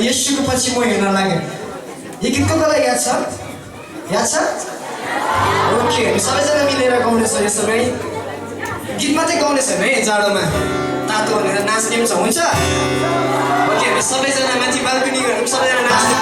येशूको पछि म हिँड्न लागेँ। यो गीत को लागि याद छ? याद छ? ओके, सबैजना मिलेर गाउनेछौँ यसो है। गीत मात्रै गाउने छैन है, जाडोमा तातो भनेर नाच्ने पनि छ, हुन्छ? ओके, हामी सबैजना माथि बाल्कनी गएर सबैजना नाच्ने।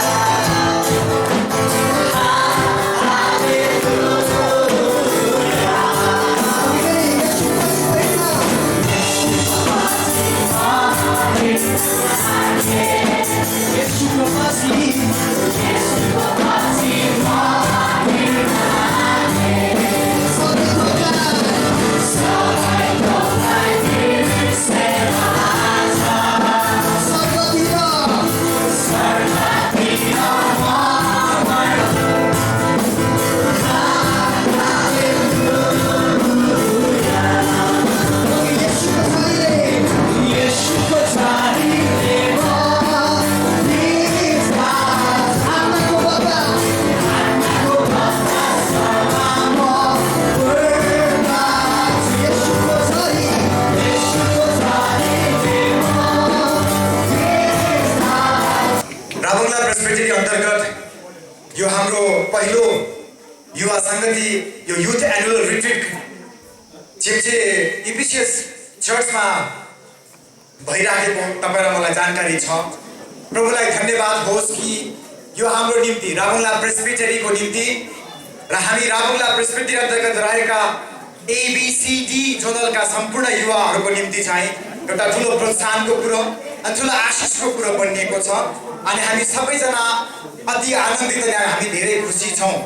राबुङ्ला प्रेसबिटेरी अन्तर्गत यो हाम्रो पहिलो युवा सङ्गति यो युथ एनुअल रिट्रिट छिप्छे इफिसियस चर्चमा भइराखेको तपाईँ र मलाई जानकारी छ। प्रभुलाई धन्यवाद होस् कि यो हाम्रो निम्ति राबुङ्ला प्रेसबिटेरीको निम्ति र हामी राबुङ्ला प्रेसबिटेरी अन्तर्गत रहेका एबीसीडी जोनलका सम्पूर्ण युवाहरूको निम्ति चाहिँ एउटा ठुलो प्रोत्साहनको कुरो अनि ठुलो आशिषको कुरो बनिएको छ अनि हामी सबैजना अति आनन्दित अनि हामी धेरै खुसी छौँ।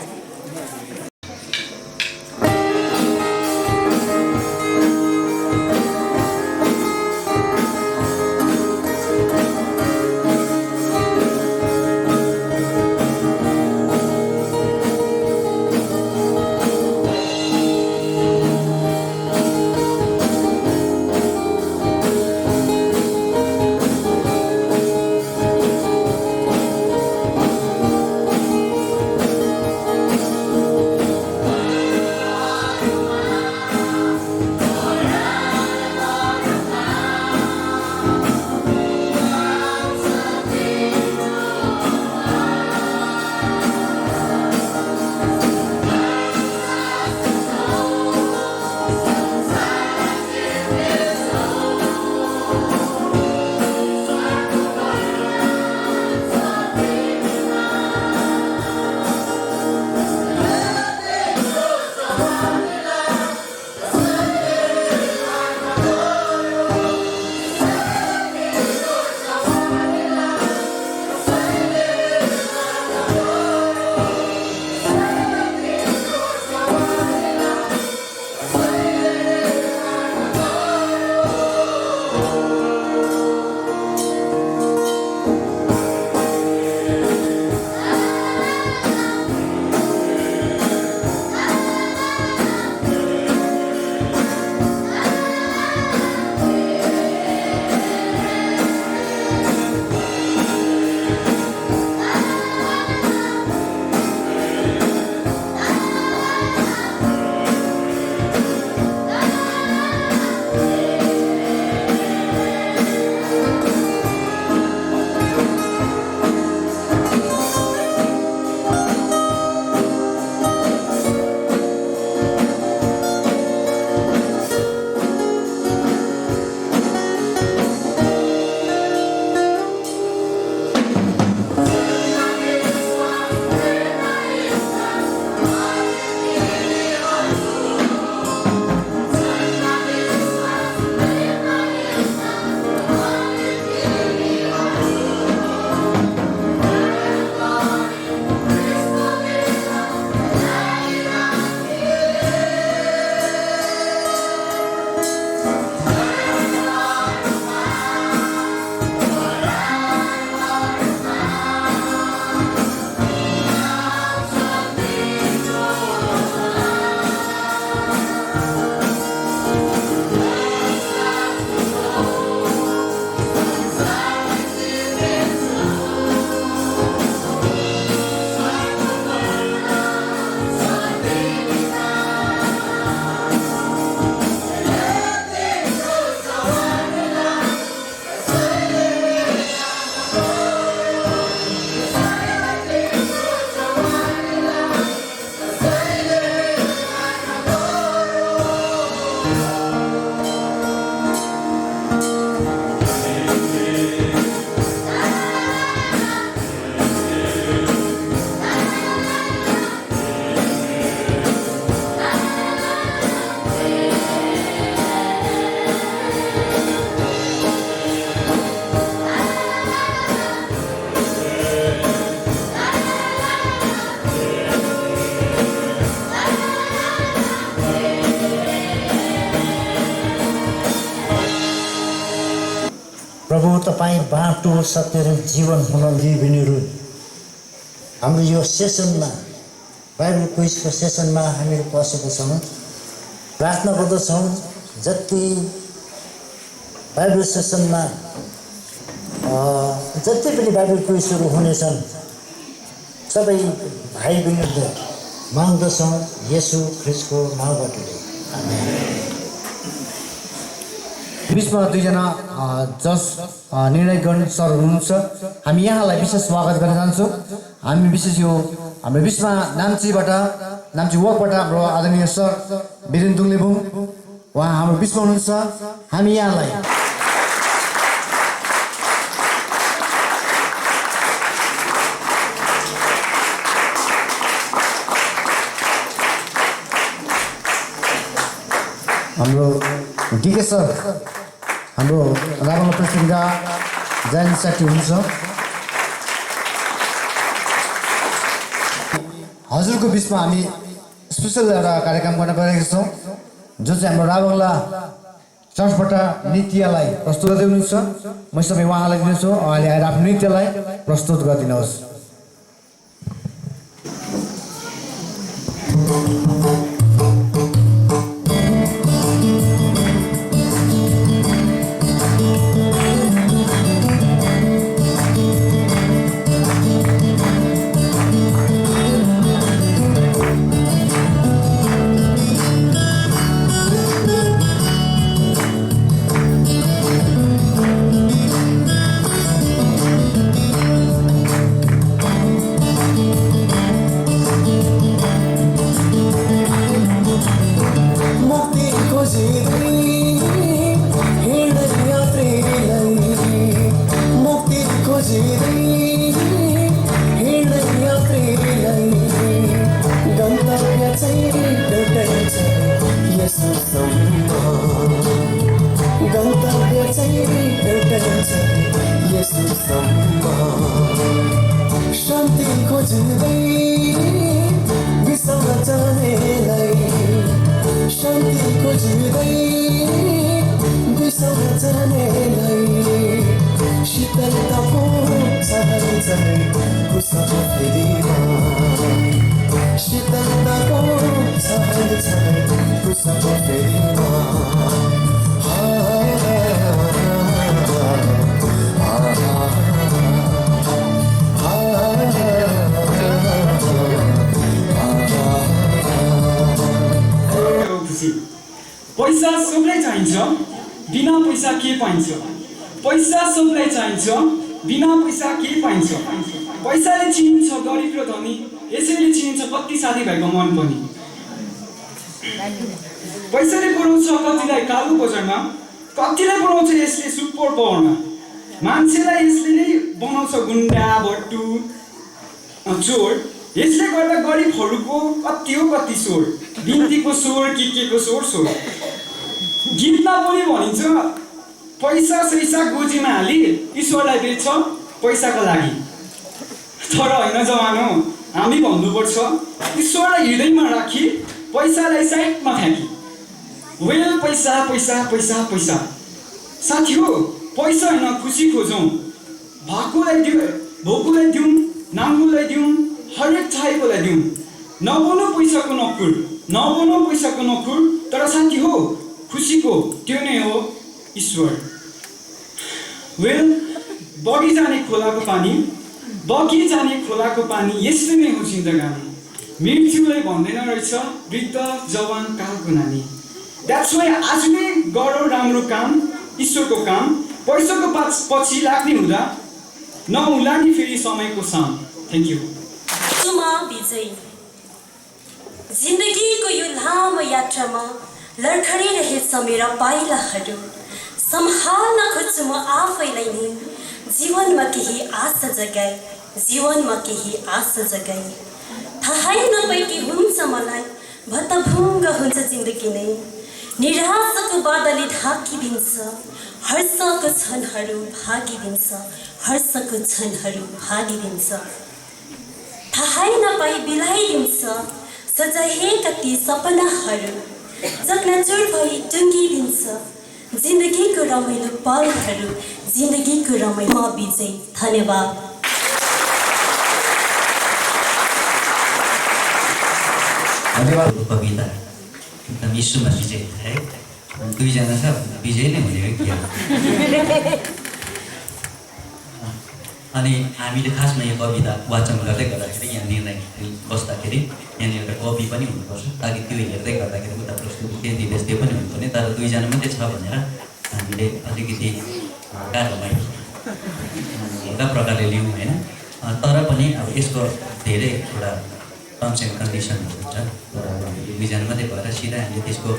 तपाईँ बाटो सत्य र जीवन हुन लिभिनेहरू हाम्रो यो सेसनमा बाइबल क्विजको सेसनमा हामीहरू पसेका छौँ। प्रार्थना गर्दछौँ जति बाइबल सेसनमा जति पनि बाइबल क्विजहरू हुनेछन् सबै भाइ बहिनीहरूले माग्दछौँ येशू ख्रिस्टको नामबाट। बिचमा दुईजना जज निर्णय गर्ने सर हुनुहुन्छ। हामी यहाँलाई विशेष स्वागत गर्न चाहन्छौँ। हामी विशेष यो हाम्रो बिचमा नाम्ची वकबाट हाम्रो आदरणीय सर वीरेन दुङलेबुङ उहाँ हाम्रो बिचमा हुनुहुन्छ। हामी यहाँलाई हाम्रो डिके सर हाम्रो रावण प्रेसिडेन्टका जयन्त सेट्टी हुनुहुन्छ। हजुरको बिचमा हामी स्पेसल एउटा कार्यक्रम गर्न गइरहेका छौँ जो चाहिँ हाम्रो रावला चर्चबाट नृत्यलाई प्रस्तुत गर्दै हुनुहुन्छ। म सबै उहाँलाई दिन्छु, उहाँले आएर आफ्नो नृत्यलाई प्रस्तुत गरिदिनुहोस्। शान्ति खोज्दै बिसाउन जानेलाई, शान्ति खोज्दै बिसाउन जानेलाई, शीतलताको चाहन्छै कुसको फेरिमा, शीतलताको चाहन्छै कुसको फेरिमा। पैसा सबलाई चाहिन्छ, बिना पैसा के पाइन्छ? पैसा सबलाई चाहिन्छ, बिना पैसा के पाइन्छ? पैसाले चिनिन्छ गरिब र धनी, यसैले चिनिन्छ कति साथीभाइको मन पनि। पैसाले पुऱ्याउँछ कतिलाई कालो बजारमा, कतिलाई पुऱ्याउँछ यसले सुपर पावरमा। मान्छेलाई यसले नै बनाउँछ गुन्डा भट्टु चोर। यसले गर्दा गरिबहरूको कति हो कति स्वर, बिन्तीको स्वर के को स्वर स्वर। गीतमा पनि भनिन्छ पैसा सैसा गोजीमा हाली ईश्वरलाई बेच्छ पैसाको लागि। तर होइन जवानो, हामी भन्नुपर्छ ईश्वरलाई हृदयमा राखी पैसालाई साइडमा फ्याँकी। वेल पैसा पैसा पैसा पैसा साथी हो, पैसा होइन खुसी खोजौँ। भएकोलाई दिउँ, भोकोलाई दिउँ, नाङ्गोलाई दिउँ, हरेक चाहेकोलाई दिउँ। नबनो पैसाको नकुर, नबनो पैसाको नकुर, तर साथी हो खुसीको त्यो नै हो ईश्वर। वेल बगी जाने खोलाको पानी, बगी जाने खोलाको पानी, यस्तै नै हो जिन्दगानी। मृत्युलाई भन्दैन रहेछ वृद्ध जवान कालको नानी। द्याट्स वाइ आज नै गरौँ राम्रो काम, ईश्वरको काम। पैसाको पछि लाग्ने हुँदा नहुला नि फेरि समयको साम। Thank you. विजय जिन्दगीको यो लामो यात्रामा लडखडिरहेछ मेरा पाइलाहरू। सम्हाल्न खोज्छु म आफैलाई नै, जीवनमा केही आशा जगाई, जीवनमा केही आशा जगाई। थाहै नपाई के हुन्छ मलाई, भत्तभङ्ग हुन्छ जिन्दगी नै। निराशाको बादलले ढाकिदिन्छ, हर्षको क्षणहरू भागिदिन्छ, हर्षको क्षणहरू भागिदिन्छ। थाहै नपाई बिलाइदिन्छ सजाएका ती सपनाहरू, चकनाचुर भई टुङ्गिदिन्छ जिन्दगीको रमाइलो पलहरू, जिन्दगीको रमाइलो विजय। धन्यवाद। धन्यवाद। कविता एकदम यीशुमा विजय है। दुईजना छ विजय नै हुने हो कि अनि हामीले खासमा यो कविता वाचन गर्दै गर्दाखेरि यहाँ निर्णय बस्दाखेरि यहाँनिर एउटा कवि पनि हुनुपर्छ ताकि त्यो हेर्दै गर्दाखेरि उता प्रस्तुति के दिँदैछ त्यो पनि हुनुपर्ने। तर दुईजना मात्रै छ भनेर हामीले अलिकति गाह्रोमा एउटा प्रकारले लियौँ होइन। तर पनि अब यसको धेरै एउटा टर्म्स एन्ड कन्डिसनहरू हुन्छ। तर दुईजना मात्रै भएर सिधा हामीले त्यसको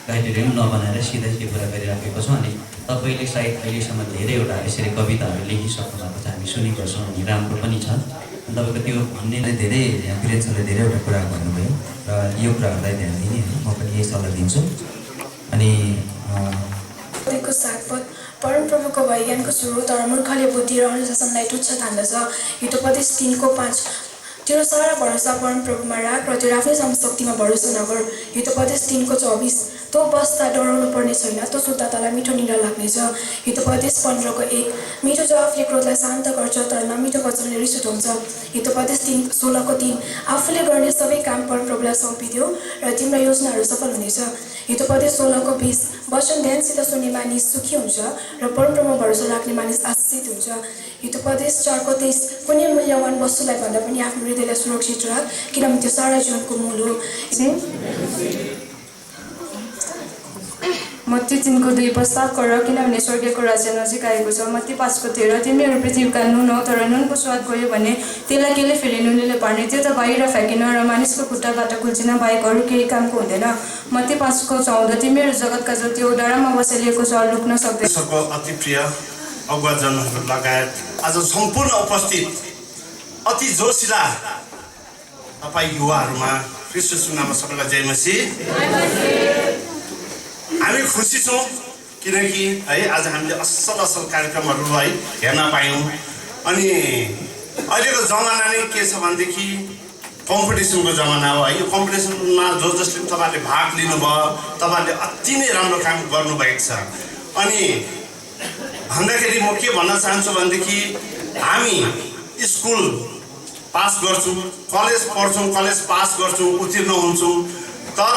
क्राइटेरिया पनि नबनाएर सिधै त्यो कुरा गरिराखेको छौँ। अनि तपाईँले सायद अहिलेसम्म धेरैवटा यसरी कविताहरू लेखिसक्नु भएको छ, हामी सुनेको छौँ अनि राम्रो पनि छ। तपाईँको त्यो भन्ने धेरै वीरेन सरले धेरैवटा कुरा भन्नुभयो र यो कुराहरूलाई ध्यान दिने म पनि यही सल्लाह दिन्छु। अनि को सागपत परमप्रभुको वैज्ञानको स्रोत तर मूर्खले बुद्धि र अनुशासनलाई तुच्छ ठान्दछ। हितोपदेश 3:5 तेरो सारा भरोसा परमप्रभुमा राख र तेरो आफ्नै शक्तिमा भरोसा नगर। हितोपदेश 3:24 तँ बस्दा डराउनु पर्ने छैन, तँ सुत्दा तँलाई मिठो निद्रा लाग्नेछ। हितोपदेश 15:1 मिठो जवाफले क्रोधलाई शान्त गर्छ तर नमिठो वचनले रिस उठाउँछ। हितोपदेश 16:3 आफूले गर्ने सबै काम परमप्रभुलाई सुम्पिदेऊ र तिम्रो योजनाहरू सफल हुनेछ। हितोपदेश 16:20 वचन ध्यानसित सुन्ने मानिस सुखी हुन्छ र परमप्रभुमा भरोसा राख्ने मानिस आशिषित हुन्छ। हितोपदेश 4:23 कुनै मूल्यवान वस्तुलाई भन्दा पनि आफ्नो हृदयलाई सुरक्षित राख किनभने त्यो सारा जीवनको मूल हो। मत्ती 3:2 प्रस्ताव गर किनभने स्वर्गको राज्य नजिक आएको छ। मत्ती 5:13 तिमीहरू पृथ्वीका नुन हो तर नुनको स्वाद गयो भने त्यसलाई केले फेरि नुनले पार्ने, त्यो त बाहिर फ्याँकिन र मानिसको खुट्टाबाट कुल्चिन बाहेक अरू केही कामको हुँदैन। मत्ती 5:14 तिमीहरू जगतका जति हो डाँडामा बसालिएको छ लुक्न सक्दैन। अति प्रिय अगुवाजनहरू लगायत आज सम्पूर्ण उपस्थित अति जोसिला तपाईँ युवाहरूमा ख्रीष्ट सुनामा सबैलाई जय मसीह। हामी खुसी छौँ किनकि है आज हामीले असल कार्यक्रमहरू है हेर्न पायौँ। अनि अहिलेको जमाना नै के छ भनेदेखि कम्पिटिसनको जमाना हो है। यो कम्पिटिसनमा जसले तपाईँहरूले भाग लिनुभयो तपाईँहरूले अति नै राम्रो काम गर्नुभएको छ। अनि भन्दाखेरि म के भन्न चाहन्छु भनेदेखि हामी स्कुल पास गर्छौँ, कलेज पढ्छौँ, कलेज पास गर्छौँ, उत्तीर्ण हुन्छौँ, तर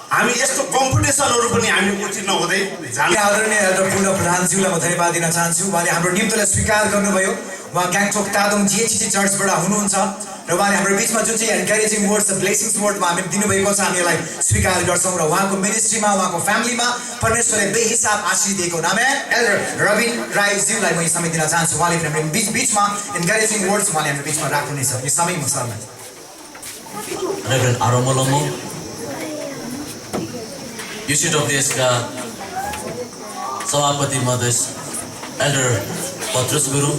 हामी यस्तो कम्पिटिसनहरू पनि हामी उत्तीर्ण हुँदै जाने। आदरणीय एल्डर पूर्ण प्रधानज्यूलाई म धन्यवाद दिन चाहन्छु। उहाँले हाम्रो निम्तोलाई स्वीकार गर्नुभयो। उहाँ गान्तोक तादोङ जिएचसी चर्चबाट हुनुहुन्छ र उहाँले हाम्रो बिचमा जुन चाहिँ एन्करेजिङ वर्ड्स ब्लेसिङ्स वर्डमा हामीले दिनुभएको छ हामी यसलाई स्वीकार गर्छौँ र उहाँको मिनिस्ट्रीमा उहाँको फ्यामिलीमा परमेश्वरले बेहिसाब आशिष दिएको। आमेन। एल्डर रविन राईज्यूलाई म यो समय दिन चाहन्छु। उहाँले हाम्रो बिचमा एन्करेजिङ वर्ड्स उहाँले हाम्रो बिचमा राख्नुहुनेछ। यो समय म सरलाई रेभरेन्ड आरोमोलोमो युसिट अफ देशका सभापति महोदय एल्डर पत्रुस गुरुङ,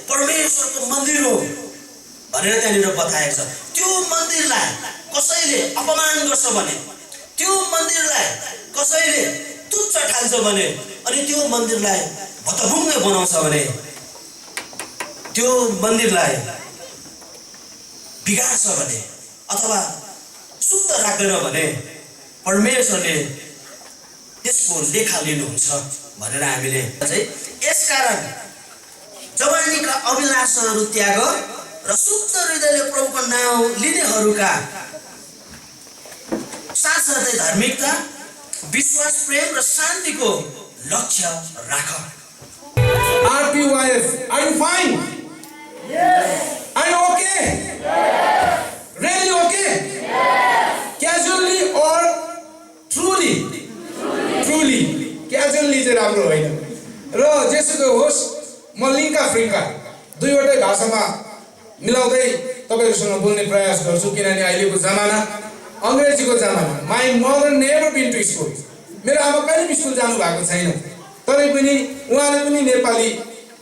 परमेश्वरको मन्दिर हो भनेर त्यहाँनिर बताएको छ। त्यो मन्दिरलाई कसैले अपमान गर्छ भने, त्यो मन्दिरलाई कसैले तुच्छ ठान्छ भने, अनि त्यो मन्दिरलाई भतभुङ्ग बनाउँछ भने, त्यो मन्दिरलाई बिगार्छ भने अथवा शुद्ध राख्दैन भने परमेश्वरले त्यसको लेखा लिनुहुन्छ भनेर हामीले चाहिँ यसकारण जवानीका अभिलाषहरू त्याग र शुद्ध हृदयले प्रभुको नाम लिनेहरूका साथसाथै धार्मिकता, विश्वास, प्रेम र शान्तिको लक्ष्य राख। RPYF, are you fine? Yes. Are you okay? Yes. Really okay? Casually or truly? Truly. Casually चाहिँ राम्रो होइन। र जेसुकै होस् म लिङ्का फ्रिङ्का दुईवटै भाषामा मिलाउँदै तपाईहरुसँग बोल्ने प्रयास गर्छु किनभने अहिलेको जमाना अंग्रेजीको जमाना। My mother never been to school. मेरो आमा कहिले स्कुल जानु भएको छैन, तरै पनि उहाँले पनि नेपाली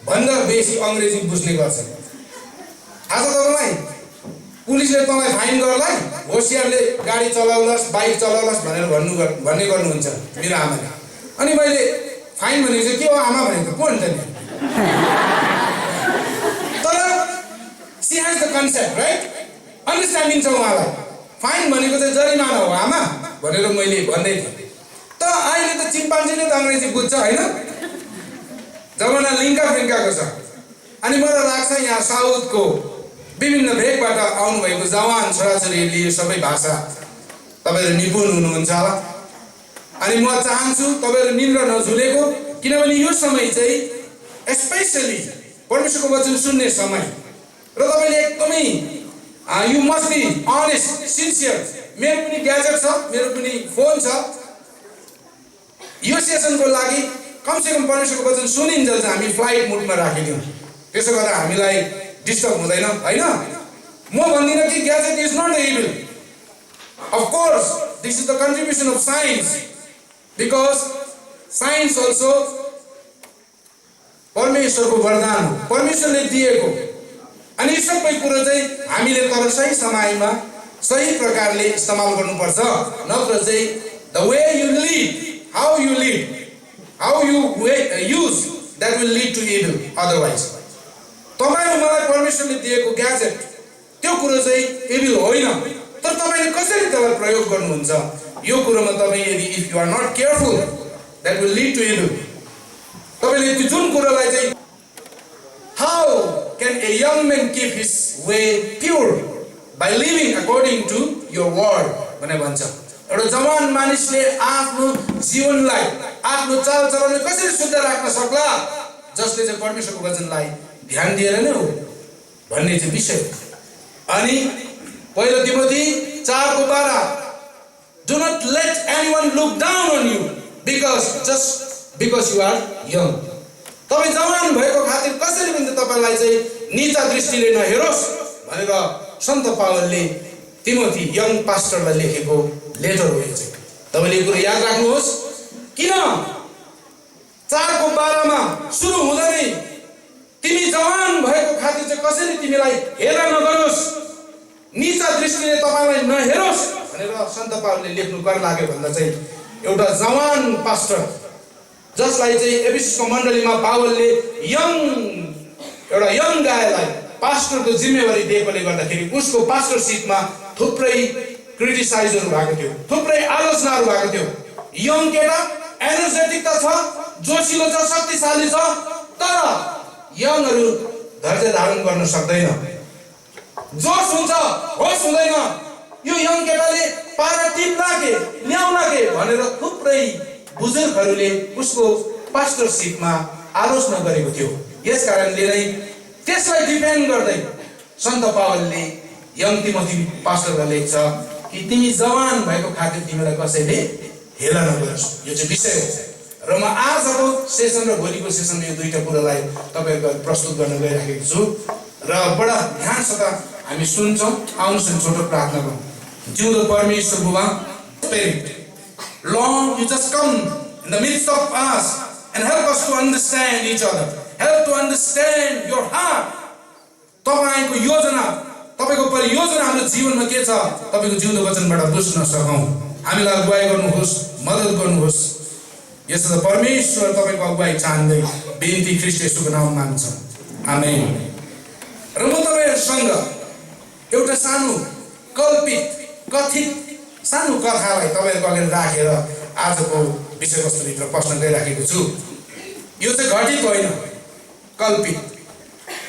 भन्दा बेसी अंग्रेजी बुझ्ने गर्छ। आज तपाईलाई पुलिसले तपाईलाई फाइन गर्ला, होशियारले गाडी चलाउलास्, बाइक चलाउलास् भनेर भन्ने गर्नुहुन्छ मेरो आमाले। अनि मैले फाइन भनेको चाहिँ के हो आमा भनेको को हुन्छ नि? तर she has the concept right, understanding छ उहाँलाई। फाइन भनेको चाहिँ जरिमाना हो आमा भनेर मैले भन्दै थिएँ। त अहिले त चिम्पान्जीले त अंग्रेजी बुझ्छ हैन? जमाना लिङ्का फ्रिङ्काको छ। अनि मलाई लाग्छ यहाँ साउथको विभिन्न भेगबाट आउनुभएको जवान छोराछोरीहरूले यो सबै भाषा तपाईहरु निपुण हुनुहुन्छ होला। अनि म चाहन्छु तपाईहरु निन्द्रा नझुलेको, किनभने यो समय चाहिँ स्पेशली परमेश्वरको वचन सुन्ने समय र तपाईले एकदमै you must be honest sincere. मेरो पनि ग्याजेट छ, मेरो पनि फोन छ। यो सेसनको लागि कमसेकम परमेश्वरको वचन सुनिन्जेल चाहिँ हामी फ्लाइट मोडमा राखिदिउँ। त्यसो गर्दा हामीलाई डिस्टर्ब हुँदैन हैन? म भन्दिन कि gadget is not able. Of course this is the contribution of science, because science also परमेश्वरको वरदान हो, परमेश्वरले दिएको। अनि यी सबै कुरो चाहिँ हामीले तर सही समयमा सही प्रकारले इस्तेमाल गर्नुपर्छ, नत्र चाहिँ the way you lead, how you lead, how you use that will lead to evil. Otherwise तपाईले मलाई परमेश्वरले दिएको ग्याजेट त्यो कुरो चाहिँ इविल होइन, तर तपाईले कसरी त्यसलाई प्रयोग गर्नुहुन्छ यो कुरोमा तपाई यदि if you are not careful that will lead to evil. तपाईले त्यो जुन कुरोलाई चाहिँ how can a young man keep his way pure by living according to your word भने भन्छ। एउटा जवान मानिसले आफ्नो जीवनलाई आफ्नो चालचलनलाई कसरी शुद्ध राख्न सक्ला, जसले चाहिँ परमेश्वरको वचनलाई ध्यान दिएर नै हो भन्ने चाहिँ विषय। अनि पहिलो Timothy 4:12 do not let anyone look down on you just because you are young। तपाई जवान भएको खातिर कसरी पनि तपाईलाई चाहिँ नीचा दृष्टिले नहेरोस् भनेर सन्त पावलले तिमोथी यङ पास्टरलाई लेखेको लेटर हो। यो चाहिँ तपाईले कुरा याद राख्नुहोस्। किन 4:12 मा सुरु हुँदा नै तिमी जवान भएको खातिर चाहिँ कसरी तिमीलाई हेला नगरोस्, नीचा दृष्टिले तपाईलाई नहेरोस् भनेर सन्त पावलले लेख्नु कर लाग्यो भन्दा चाहिँ एउटा जवान पास्टर जसलाई चाहिँ एफिससको मण्डलीमा पावलले एउटा यङ गायलाई पास्टरको जिम्मेवारी दिएकोले गर्दाखेरि उसको पास्टरशिपमा थुप्रै क्रिटिसाइजहरु भएको थियो, थुप्रै आलोचनाहरु भएको थियो। यङ केटा एनर्जेटिक त छ, जोसिलो छ, शक्तिशाली छ, तर यङहरु धैर्य धारण गर्न सक्दैन, जोश हुन्छ होश हुँदैन। यो यङ केटाले पारा टिप्ला के ल्याउला के भनेर थुप्रै बुजुर्गहरूले उसको पास्टरशिपमा आलोचना गरेको थियो। यस कारणले नै त्यसलाई डिफेन्ड गर्दै सन्त पावलले यङ तिमोथी पास्टरलाई लेख्छ कि तिमी जवान भएको खातिर तिमीलाई कसैले हेला नगरोस्। यो चाहिँ विषय हो। र म आजको सेसन र भोलिको सेसनमा यो दुईटा कुरालाई तपाईहरुको प्रस्तुत गर्न गइराखेको छु र बडा ध्यानसित हामी सुन्छौँ। आउनुहोस् छोटो प्रार्थना गरौँ। जिउँदो परमेश्वर बुबा, Lord, you just come in the midst of us and help us to understand each other. Help to understand your heart. तपाईको योजना, तपाईको परियोजना हाम्रो जीवनमा के छ, तपाईको जिउँदो वचनबाट बुझ्न सकौं। हामीलाई अगुवाई गर्नुहोस्, मद्दत गर्नुहोस्। यसो परमेश्वर तपाईको अगुवाई चाहँदै बिन्ती ख्रीष्ट येशूको नाममा माग्छौं। आमेन। र म तपाईहरुसँग एउटा सानो कल्पित कथित सानो कथालाई तपाईहरुको अगाडि राखेर आजको विषयवस्तुभित्र प्रश्न गरिराखेको छु। यो चाहिँ घटित होइन, कल्पित।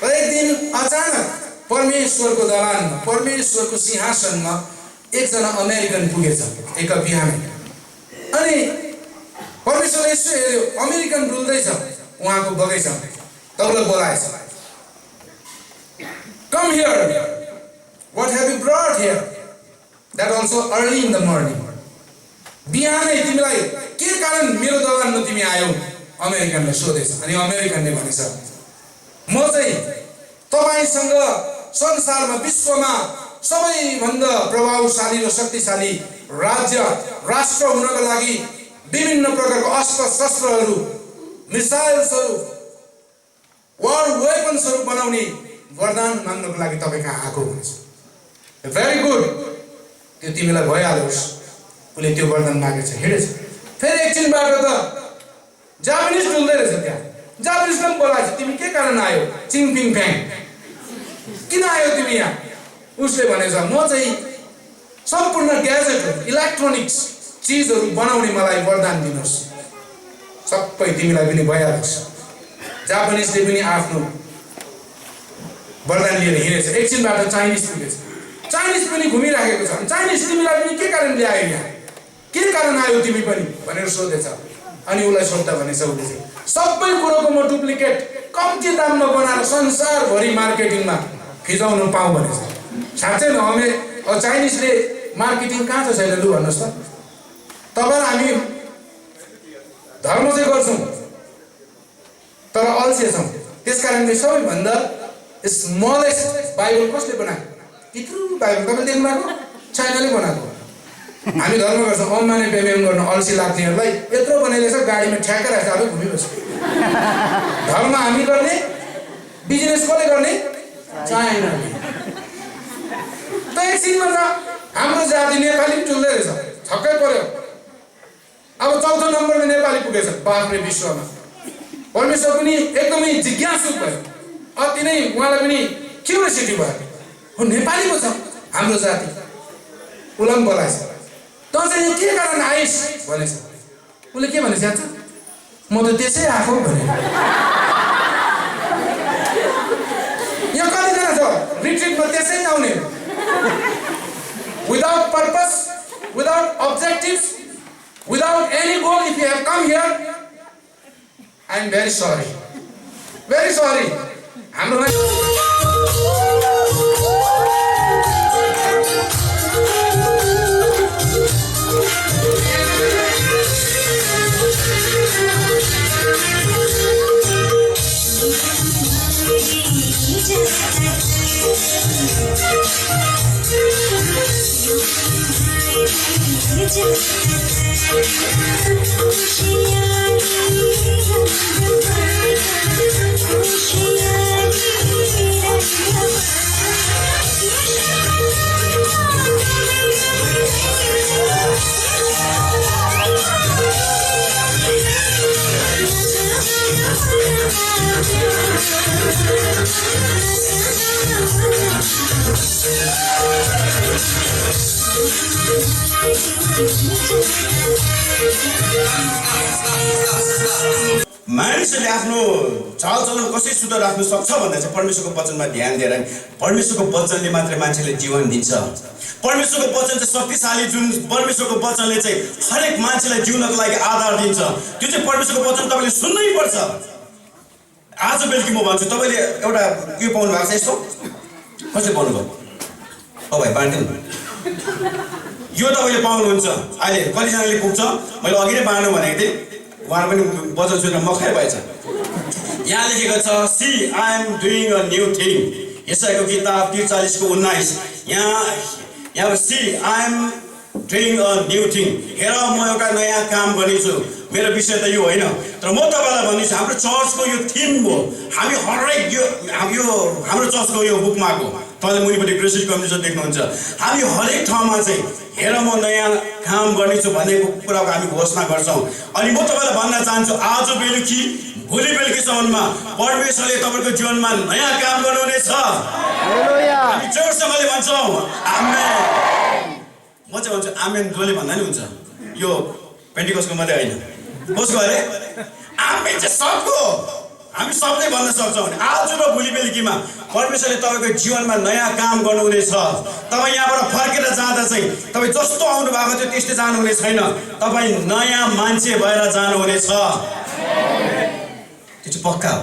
एक दिन अचानक परमेश्वरको दलानमा, परमेश्वरको सिंहासनमा एकजना अमेरिकन पुगेछ एक बिहानै। अनि परमेश्वरले यसो हेर्यो, अमेरिकन डुल्दैछ उहाँको बगैँचामा, तौला बोलाएछ, come here, what have you brought here? That also early in the morning. बिहानै तिमीलाई के कारण मेरो दलानमा तिमी आयौ? अमेरिकनले सोधेछ अनि अमेरिकनले भनेछ म चाहिँ तपाईसँग संसारमा विश्वमा सबैभन्दा प्रभावशाली र शक्तिशाली राज्य राष्ट्र हुनको लागि विभिन्न प्रकारको अस्त्र शस्त्रहरू मिसाइल्सहरू वार वेपन्सहरू बनाउने वरदान माग्नको लागि तपाईँ कहाँ आएको हुनुहुन्छ. भेरी गुड, त्यो तिमीलाई भइहालोस्. उसले त्यो वरदान मागेछ, हिँडेछ. फेरि एकछिनबाट त जापानिज डुल्दै रहेछ. त्यहाँ जापानिजले पनि बोलाएछ, तिमी के कारण आयो? चिङपिङ फ्याङ, किन आयो तिमी यहाँ? उसले भनेछ म चाहिँ सम्पूर्ण ग्याजेटहरू इलेक्ट्रोनिक्स चिजहरू बनाउने मलाई वरदान दिनुहोस्. सबै तिमीलाई पनि भइहाल्छ. जापानिजले पनि आफ्नो वरदान लिएर हिँडेछ. एकछिनबाट चाइनिज पुगेछ. चाइनिज पनि घुमिराखेको छ. चाइनिज तिमीलाई पनि के कारण ल्यायो यहाँ? के कारण आयो तिमी पनि भनेर सोधेछ. अनि उसलाई सोध्दा भनेछ उसले चाहिँ सबै कुरोको म डुप्लिकेट कम्ती दाममा बनाएर संसारभरि मार्केटिङमा खिचाउनु पाऊँ भनेछ. साँच्चै न चाइनिजले मार्केटिङ कहाँ छ छैन लु भन्नुहोस् त. तपाईँ हामी धर्म चाहिँ गर्छौँ तर अल्छे छौँ. त्यस कारणले सबैभन्दा स्मलेस्ट बाइबल कसले बनायो? यत्रो बाइबल तपाईँले देख्नु भएको? चाइनाले बनाएको. हामी धर्म गर्छौँ ओम माने पेमेम गर्न अल्छी लाग्नेहरूलाई यत्रो बनाइरहेछ, गाडीमा ठ्याक्कै राखेर आफै घुमिबस्छ. धर्म हामी गर्ने, बिजनेस कसले गर्ने? चाइनाले. त एकछिनमा त हाम्रो जाति नेपाली पनि डुल्दै रहेछ. छक्कै पर्यो. अब चौथो नम्बरमा नेपाली पुगेछ बाफ्रे विश्वमा. परमेश्वर पनि एकदमै जिज्ञासु भयो. अति नै उहाँलाई पनि क्युरियोसिटी भयो. हो नेपाली पो छ हाम्रो जाति. उसलाई पनि बोलाएछ. त चाहिँ के कारण आइस भनेछ. उसले के भनेछ जान्छ? म त त्यसै आएको भने. यहाँ कतिजना छ रिट्रिटमा त्यसै आउने? Without purpose, without objectives, without any goal, if you have come here, I am very sorry. Very sorry. मानिसले आफ्नो चालचलन कसरी सुधार राख्न सक्छ भन्दा चाहिँ परमेश्वरको वचनमा ध्यान दिएर परमेश्वरको वचनले मात्रै मान्छेले जीवन दिन्छ. परमेश्वरको वचन चाहिँ शक्तिशाली, जुन परमेश्वरको वचनले चाहिँ हरेक मान्छेलाई जिउनको लागि आधार दिन्छ. त्यो चाहिँ परमेश्वरको वचन तपाईँले सुन्नै पर्छ. आज बेलुकी म भन्छु तपाईँले एउटा के पाउनु भएको छ यस्तो कसले पाउनुभयो? ओ भाइ बाँड्नु यो तपाईँले पाउनुहुन्छ. अहिले कतिजनाले पुग्छ, मैले अघि नै बाँड्नु भनेको थिएँ. उहाँ पनि वचन सुनेर मखै भएछ. यहाँ लेखेको छ see I am doing a new thing. यसाईको किताब 43:19. यहाँ see I am doing a new thing. हेर म एउटा नयाँ काम गर्नेछु. मेरो विषय त यो होइन, तर म तपाईँलाई भन्दैछु हाम्रो चर्चको यो थिम हो. हामी हरेक यो हाम्रो चर्चको यो बुकमार्क हो. तपाईँले मुनिपट्टि ग्रोसरी कम्युनिकेसन देख्नुहुन्छ. हामी हरेक ठाउँमा चाहिँ हेर म नयाँ काम गर्नेछु भन्ने कुराको हामी घोषणा गर्छौँ. अनि म तपाईँलाई भन्न चाहन्छु आज बेलुकी भोलि बेलुकीसम्ममा परमेश्वरले तपाईँको जीवनमा नयाँ काम गर्नुहुनेछ. हामी जोडसँगले भन्छौँ आमेन. म चाहिँ भन्छु आमेन जसले भन्दा नि हुन्छ. यो पेन्टिकसको मात्रै होइन, कसको अरे आमेन चाहिँ सबको. हामी सबले भन्न सक्छौँ. आज र भोलि बेलुकीमा परमेश्वरले तपाईँको जीवनमा नयाँ काम गर्नुहुनेछ. तपाईँ यहाँबाट फर्केर जाँदा चाहिँ तपाईँ जस्तो आउनु भएको थियो त्यस्तै जानुहुने छैन. तपाईँ नयाँ मान्छे भएर जानुहुनेछ. त्यो चाहिँ पक्का हो.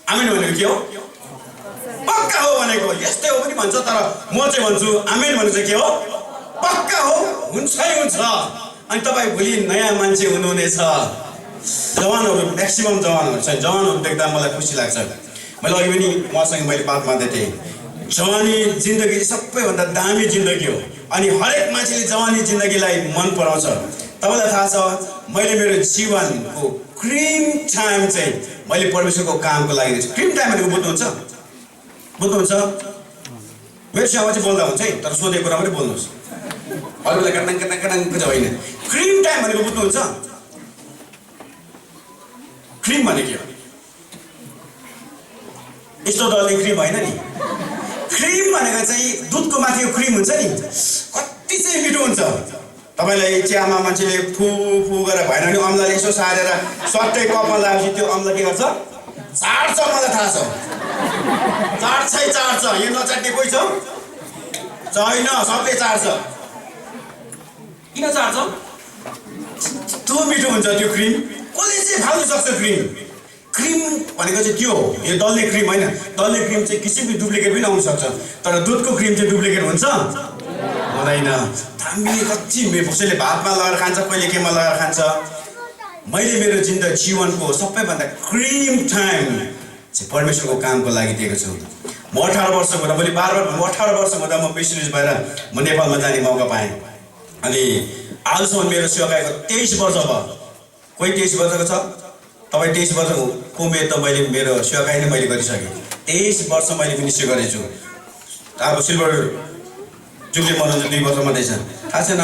आमेन भनेको के हो? पक्का हो भनेको यस्तै हो पनि भन्छ तर म चाहिँ भन्छु आमेन भनेको चाहिँ के हो पक्का हो हुन्छै हुन्छ अनि तपाईँ भोलि नयाँ मान्छे हुनुहुनेछ जवानहरू म्याक्सिमम जवानहरू छ जवानहरू देख्दा मलाई खुसी लाग्छ मैले अघि पनि उहाँसँग मैले बात मार्दै थिएँ जवानी जिन्दगी सबैभन्दा दामी जिन्दगी हो अनि हरेक मान्छेले जवानी जिन्दगीलाई मन पराउँछ तपाईँलाई थाहा छ मैले मेरो जीवनको क्रिम टाइम चाहिँ मैले परमेश्वरको कामको लागि क्रिम टाइम भनेको बुझ्नुहुन्छ मेरो छेउमा चाहिँ बोल्दा हुन्छ है तर सोधेको कुरा पनि बोल्नुहोस् अरूलाई कटाङ कटाङ कटाङ चाहिँ होइन क्रिम टाइम भनेको बुझ्नुहुन्छ क्रिम भनेको यस्तो डल्ले क्रिम होइन नि क्रिम भनेको चाहिँ दुधको माथिको क्रिम हुन्छ नि कति चाहिँ मिठो हुन्छ तपाईँलाई चियामा मान्छेले फु गरेर भएन भने अम्लाले यसो सारेर सट्टै कपमा लगाएपछि त्यो अम्ला के गर्छ चाड्छ मलाई थाहा छ चाड्छ यो नचाट्ने कोही छ छैन सबले चाड्छ किन चाड्छ त्यो मिठो हुन्छ त्यो क्रिम कसले चाहिँ फाल्नु सक्छ क्रिम भनेको चाहिँ त्यो हो यो डल्ले क्रिम होइन डल्ले क्रिम चाहिँ किसिमको डुप्लिकेट पनि आउन सक्छ तर दुधको क्रिम चाहिँ डुप्लिकेट हुन्छ हुँदैन हामीले कति कसैले भातमा लगाएर खान्छ कहिले केमा लगाएर खान्छ मैले मेरो जीवनको सबैभन्दा क्रिम टाइम चाहिँ परमेश्वरको कामको लागि दिएको छु म 18 वर्षको हुँदा मैले बार 18 वर्षको हुँदा म मिसनरी भएर म नेपालमा जाने मौका पाएँ अनि आजसम्म मेरो सेवाकाईको 23 वर्ष भयो कोही 23 वर्षको छ तपाईँ 23 वर्षको उमेर त मैले मेरो सेवाकाई नै मैले गरिसकेँ 23 वर्ष मैले मिनिस्ट्री गरेछु अब सिल्भर जुब्ली मनाउनु 2 वर्ष मात्रै छ थाहा छैन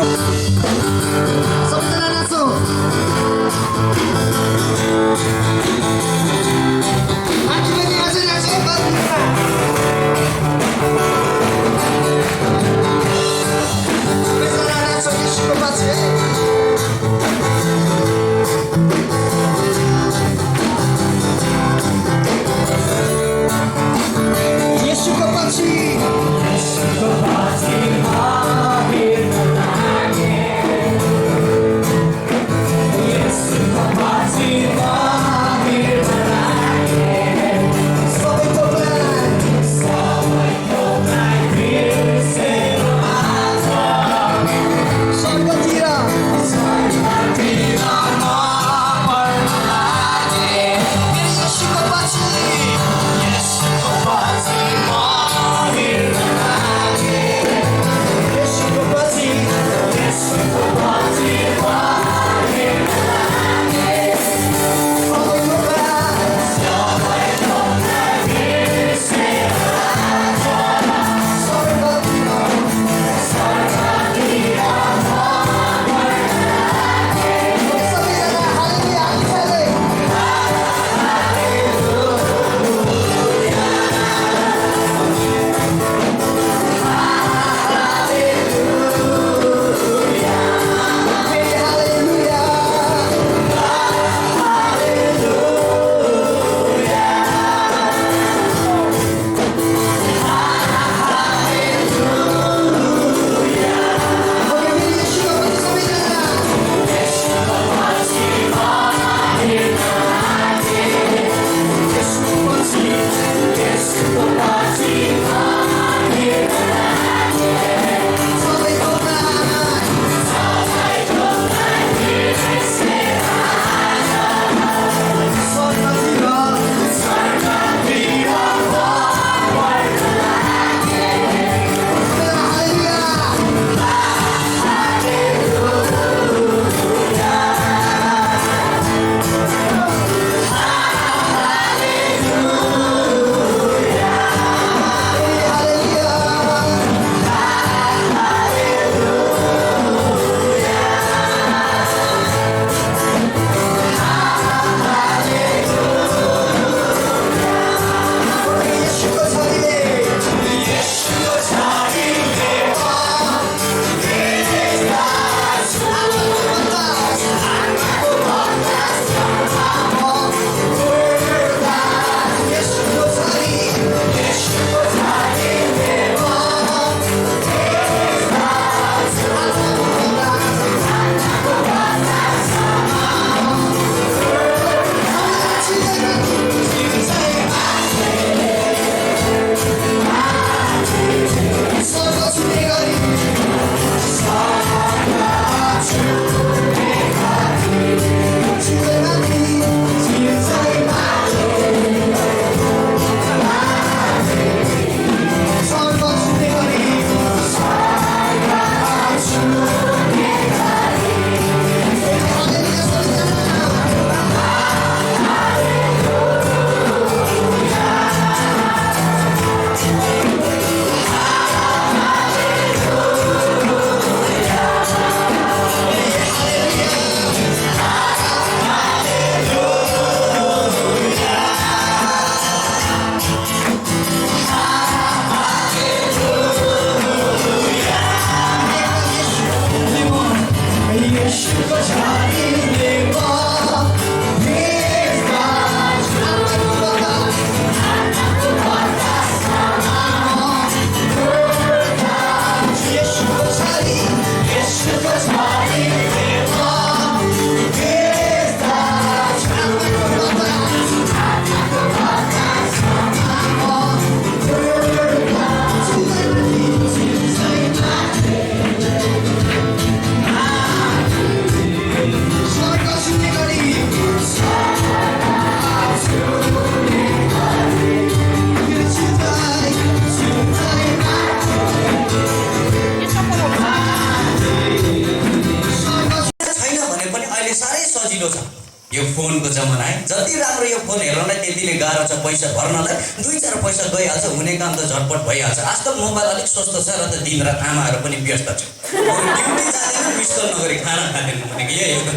यो फोनको जमाना है। जति राम्रो यो फोन हेर्नलाई त्यतिले गाह्रो छ पैसा भर्नलाई। 2-4 पैसा गइहाल्छ, हुने काम त झटपट भइहाल्छ। आजकल मोबाइल अलिक सस्तो छ र त दिनरात आमाहरू पनि व्यस्त छ। ड्युटी जाँदैन, मिस कल नगरी खाना खाँदैन भनेको यही हो।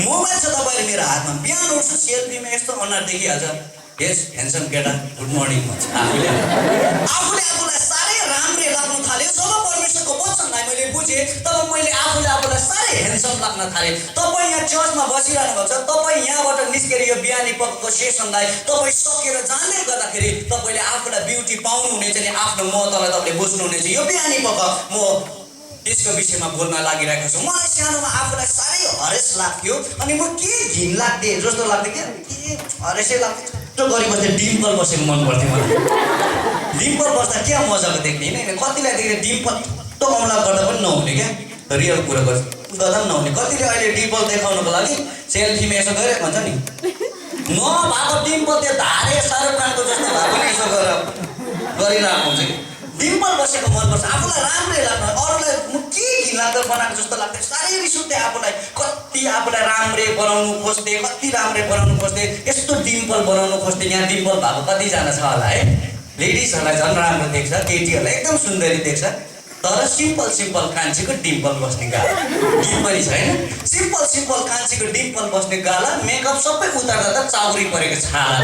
मोबाइल छ तपाईँले मेरो हातमा, बिहान उठ्छु सेल्फीमा यस्तो अनुहार देखिहाल्छ, यस ह्यान्डसम केटा गुड मर्निङ भन्छ। आफूलाई साह्रै राम्रै लाग्न थाल्यो। जब परमेश्वरको वचनलाई मैले बुझेँ तब मैले आफूलाई साह्रै ह्यान्डसम लाग्न थालेँ। तपाईँ यहाँ चर्चमा बसिरहनु भएको छ, तपाईँ यहाँबाट निस्केर यो बिहानी पखको सेसनलाई तपाईँ सकेर जाँदै गर्दाखेरि तपाईँले आफूलाई ब्युटी पाउनुहुनेछ नि आफ्नो महत्त्वलाई तपाईँले बुझ्नुहुनेछ। यो बिहानी पख म यसको विषयमा बोल्न लागिरहेको छु। मलाई सानोमा आफूलाई साह्रै हरेस लाग्थ्यो अनि म के घिन लाग्थेँ जस्तो लाग्थ्यो, के हरेसै लाग्थ्यो। यस्तो गरी बस्दै डिम्पल बसेको मन पर्थ्यो मलाई। डिम्पल बस्दा क्या मजाको देख्ने होइन। कतिलाई देख्ने डिम्पल यस्तो औँला गर्दा पनि नहुने क्या, रियल कुरा गर्दा पनि नहुने। कतिले अहिले डिम्पल देखाउनको लागि सेल्फीमा यसो गरिरहेको हुन्छ नि, नभएको डिम्पल त्यो धारे शाहरुख खानको जस्तो भए पनि यसो गरिरहेको हुन्छ कि। डिम्पल बसेको मनपर्छ, आफूलाई राम्रै लाग्छ। अरूलाई म के घिनलाग्दो बनाएको जस्तो लाग्थ्यो, साह्रै रिस उठ्थ्यो आफूलाई। कति आफूलाई राम्रै बनाउनु खोज्थेँ, कति राम्रै बनाउनु खोज्थेँ, यस्तो डिम्पल बनाउनु खोज्थेँ। यहाँ डिम्पल भएको कतिजना छ होला है? लेडिजहरूलाई झन् राम्रो देख्छ, केटीहरूलाई एकदम सुन्दरी देख्छ। तर सिम्पल कान्छीको डिम्पल बस्ने गाला डिम्पल छैन। सिम्पल कान्छीको डिम्पल बस्ने गाला मेकअप सबै उतार्दा त चाउरी परेको छाला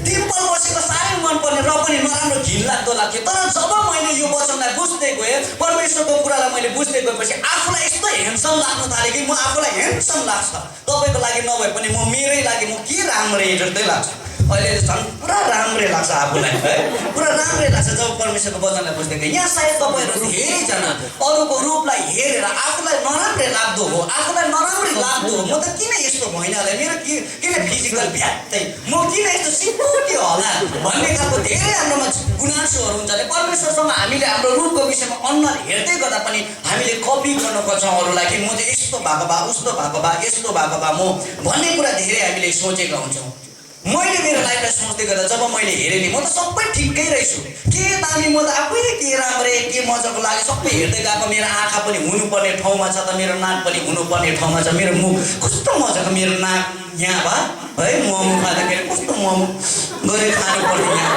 डिम्पल बसेको साह्रै मनपर्ने र पनि नराम्रो घिनलाग्दो लाग्थ्यो। तर जब मैले यो वचनलाई बुझ्दै गएँ, परमेश्वरको कुरालाई मैले बुझ्दै गएपछि आफूलाई यस्तो ह्यान्डसम लाग्न थालेँ कि म आफूलाई ह्यान्डसम लाग्छ। तपाईँको लागि नभए पनि म मेरै लागि म के राम्रै जस्तै लाग्छ। अहिले झन् पुरा राम्रै लाग्छ आफूलाई है, पुरा राम्रै लाग्छ जब परमेश्वरको वचनलाई बुझ्दै गएँ। यहाँ सायद तपाईँहरू धेरैजना अरूको रूपलाई हेरेर आफूलाई नराम्रै लाग्दो हो, आफूलाई नराम्रै लाग्दो हो। म त किन यस्तो भइन होला, मेरो किन फिजिकल भ्यात्तै, म किन यस्तो सिकुटी होला भन्ने खालको धेरै हाम्रोमा गुनासोहरू हुन्छ। परमेश्वरसँग हामीले हाम्रो रूपको विषयमा अनुहार हेर्दै गर्दा पनि हामीले कपी गर्न खोज्छौँ अरूलाई कि म चाहिँ यस्तो भएको भए, उस्तो भएको भए, यस्तो भएको भए म भन्ने कुरा धेरै हामीले सोचेका हुन्छौँ। मैले मेरो लाइफलाई सोच्दै गर्दा जब मैले हेरेँ नि म त सबै ठिकै रहेछु, के दामी, म त आफै के राम्रै के मजाको लाग्यो। सबै हेर्दै गएको, मेरो आँखा पनि हुनुपर्ने ठाउँमा छ त मेरो नाक पनि हुनुपर्ने ठाउँमा छ, मेरो मुख कस्तो मजाको, मेरो नाक यहाँ भए है मोमो खाँदाखेरि कस्तो मोमो गरेर खानु पर्ने यहाँ।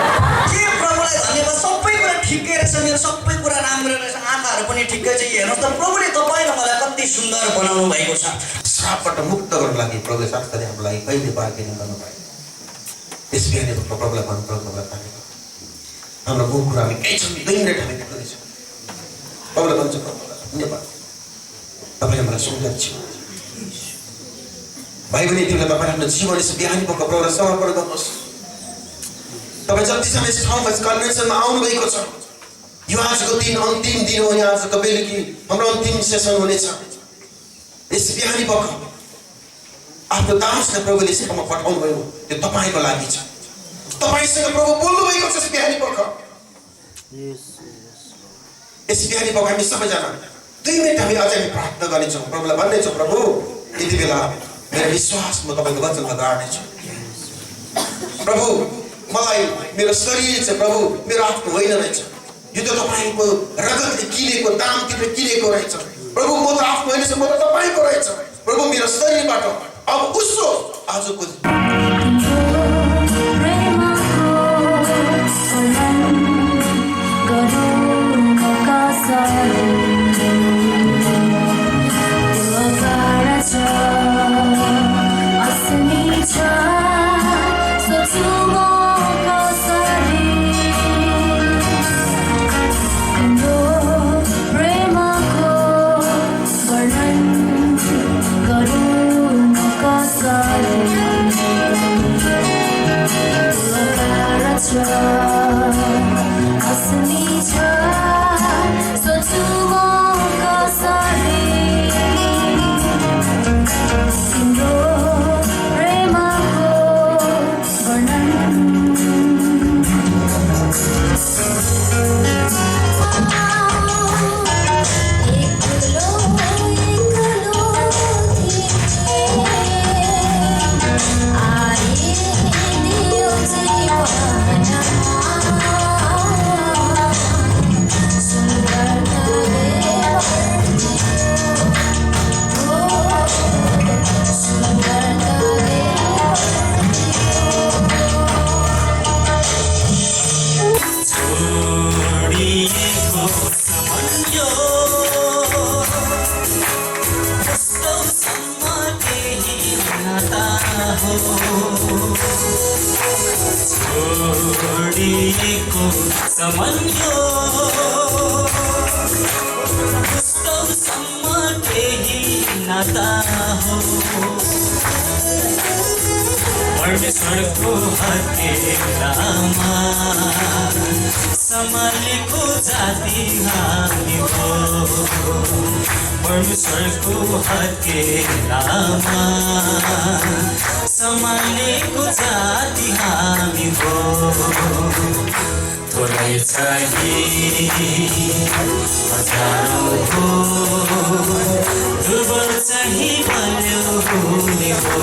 के प्रभुलाई धन्यवाद, सबै कुरा ठिकै रहेछ, मेरो सबै कुरा राम्रो रहेछ, आँखाहरू पनि ठिकै छ। हेर्नुहोस् त प्रभुले तपाईँ र मलाई कति सुन्दर बनाउनु भएको छ। श्रापबाट मुक्त गर्नको लागि प्रभुले शास्त्रले हाम्रो लागि कहिले बार्गेनिङ गर्नु भयो। यस बिहानै प्रभुलाई भन्नु पर्छ, प्रभुलाई धन्यवाद। हाम्रो मुख कुरा हामी केही छँदैनौँ, हामी देख्दैछौँ। प्रभुलाई भन्छ, प्रभुलाई धन्यवाद, तपाईँले मलाई सुन्दर जीवन। भाइ बहिनी, तिमीलाई तपाईँ आफ्नो जीवन यस बिहानी पक्क प्रभुलाई समर्पण गर्नुहोस्। तपाईँ जतिसम्म यस ठाउँमा कन्भेन्सनमा आउनुभएको छ, यो आजको दिन अन्तिम दिन हो। यहाँ आजको बेलुकी हाम्रो अन्तिम सेसन हुनेछ। यस बिहानी पक्क आफ्नो दासलाई प्रभुले ठाउँमा पठाउनु भयो, त्यो तपाईँको लागि छ। तपाईँसँग प्रभु बोल्नु भएको छ। यस बिहानी पख हामी सबैजना 2 मिनट हामी अझै प्रार्थना गर्नेछौँ, प्रभुलाई भन्नेछौँ, प्रभु यति बेला मेरो विश्वास म तपाईँको वचनमा गाड्नेछु। प्रभु मलाई मेरो शरीर छ, प्रभु मेरो आफ्नो होइन रहेछ, यो त तपाईँको रगतले किनेको, दाम तिमीले किनेको रहेछ। प्रभु म त आफ्नो होइन, म त तपाईँको रहेछ। प्रभु मेरो शरीरबाट अब उसो आजको So सम्झ्यो पुस्तकसम्म केही नाता हो परमेश्वरको हकेलामा सम्हालेको जाति हामी हो परमेश्वरको हकेलामा सम्हालेको जाति हामी हो थोरै चाहिँ हजारौँ हो दुर्बल चाहिँ बल्यो हुने हो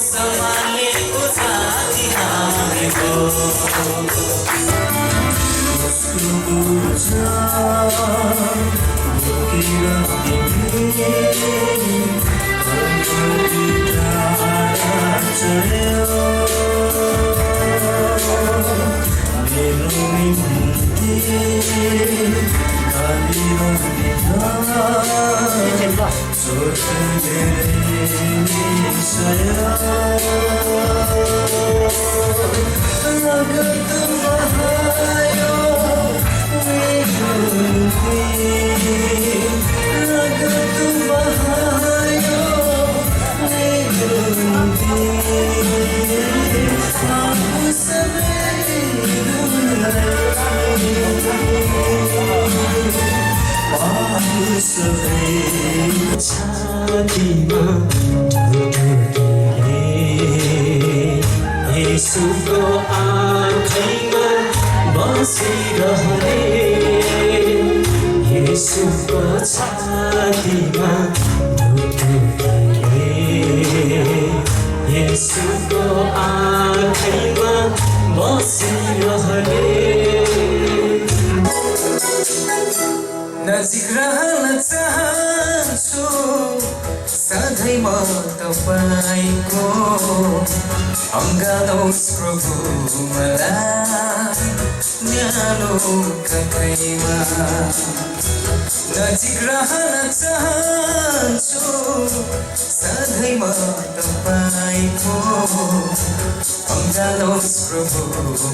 सम्हालेको जाति हामी हो छातीमा येशूको आँखैमा बसिरहने येशूको छातीमा येशूको आँखैमा बसिरहने नजिक रहन चाहन्छु सधैँ म तपाईँको अङ्गालोस् प्रभु मलाई न्यानो काखैमा नजिक रहन चाहन्छु सधैँ म तपाईँको अङ्गालोस् प्रभु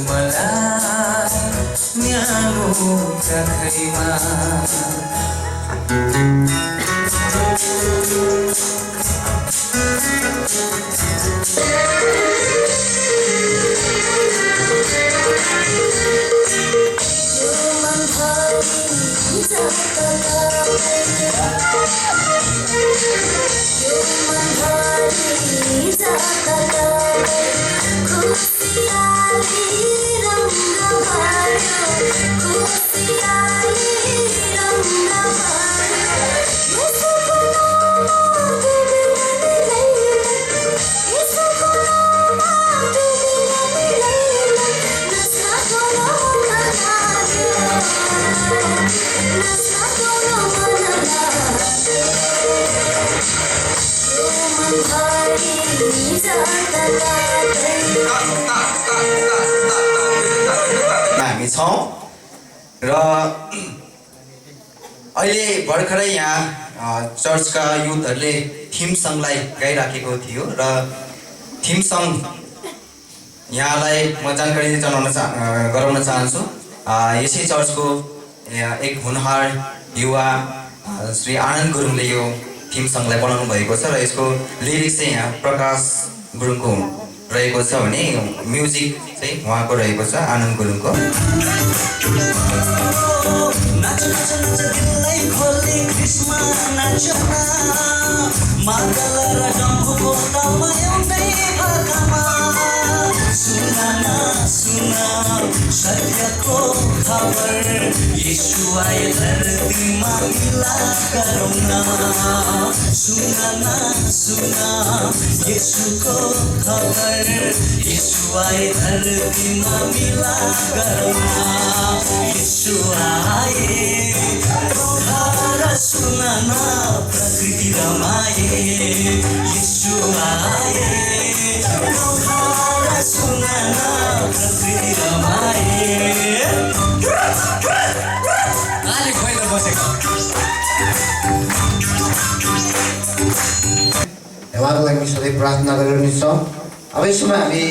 मलाई न्यानो काखैमा हामी छौँ र अहिले भर्खरै यहाँ चर्चका युथहरूले थीम सङ्गलाई गाइराखेको थियो र थीम सङ्ग यहाँलाई म जानकारी गराउन चाहन्छु यसै चर्चको एक हुनहार युवा श्री आनन्द गुरुङले यो थीम सङ्गलाई बनाउनु भएको छ र यसको लिरिक्स चाहिँ यहाँ प्रकाश गुरुङको रहेको छ भने म्युजिक चाहिँ उहाँको रहेको छ आनन्द गुरुङको सत्यको खबर यीशु आए धरतीमा मिला गरौँ न सुना यीशुको खबर यीशु आए धरतीमा मिला गरौँ न यीशु आए र सुना न प्रकृति रमाए यीशु आए र सुना न प्रकृति रमाए अलिक बाहिर बसेको उहाँको लागि सधैँ प्रार्थना गरिरहनेछौँ। अब यसमा हामी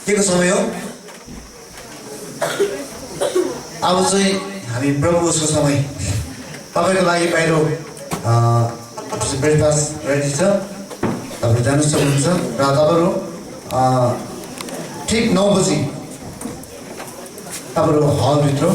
के को समय हो अब चाहिँ हामी प्रभुको समय तपाईँको लागि बाहिर ब्रेकफास्ट रेडी छ, तपाईँ जानु सक्नुहुन्छ र तपाईँहरू ठिक 9 बजी तपाईँहरू हलभित्र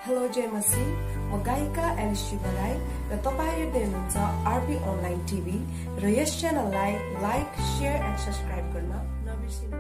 हेलो जय मसी, म गायिका एलिसी बराई र तपाईँ हेर्दै हुनुहुन्छ आरबी अनलाइन टिभी र यस च्यानललाई लाइक, शेयर एन्ड सब्स्क्राइब गर्न नबिर्सिनु।